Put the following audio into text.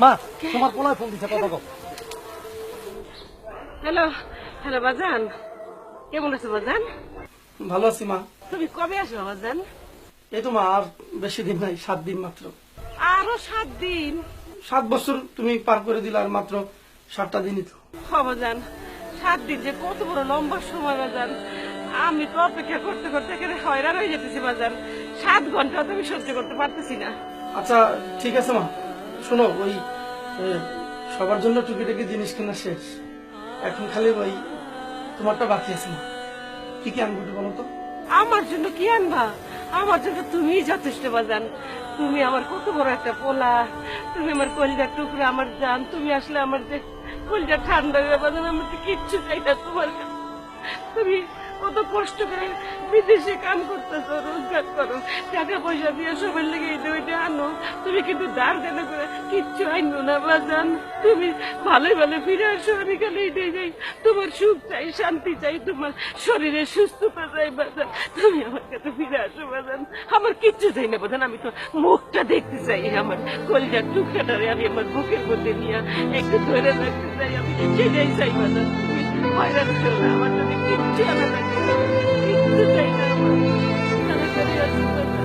মা তোমার পোলায় ফোন দিছে, কথা কও। হ্যালো হ্যালো বাজান, কেমন আছো বাজান? ভালো আছি মা। তুমি কবে আসবে বাজান? এই তো মা, আর বেশি দিন নাই, 7 দিন মাত্র। আরো 7 দিন? 7 বছর তুমি পার করে দিলে, আর মাত্র 7টা দিনই তো। বাজান 7 দিন যে কত বড় লম্বা সময় বাজান। আমি তো অপেক্ষা করতে করতে এখানে হয়রান হয়ে যেতেছি বাজান। 7 ঘন্টা তো আমি সহ্য করতে পারতেছি না। আচ্ছা ঠিক আছে মা, শোনো, ওই সবার জন্য টুকিটাকি জিনিস কেনা শেষ, এখন খালি ওই তোমারটা বাকি আছে মা। কি কি আনবো একটু বলো তো? আমার জন্য কি আনবা? আমার জন্য তুমিই যথেষ্ট বাজান। তুমি আমার কত বড় একটা পোলা, তুমি আমার কলিজার টুকরা, আমার জান। তুমি আসলে আমার যে কলিজা ঠান্ডা হয়ে বাজান, আমার তো কিচ্ছু চাই না তোমার কাছে। তুমি কত কষ্ট করে বিদেশে কাম করতেছো, রোজগার করো, টাকা পয়সা দিয়ে সবার লেগে এটা ওইটা আনো। তুমি কিন্তু দাঁড় দেনা করে কিচ্ছু আইনো না বাজান। তুমি ভালোই ভালো ফিরে আসো, আমি খালি এটাই চাই। তোমার সুখ চাই, শান্তি চাই, তোমার শরীরের সুস্থতা চাই বাজান। তুমি আমার কাছে ফিরে আসো বাজান। আমার কিচ্ছু চাই না বাজান, আমি তো মুখটা দেখতে চাই। আমার কলিজার টুকরাটারে আমি আমার বুকের মধ্যে নিয়ে একটু ধরে রাখতে চাই, আমি সেটাই চাই বাজান। তুমি হয়রান করো না, আমার যদি কিচ্ছু আনা লাগে, কিচ্ছু চাই না আমার। তাড়াতাড়ি আসো বাজান।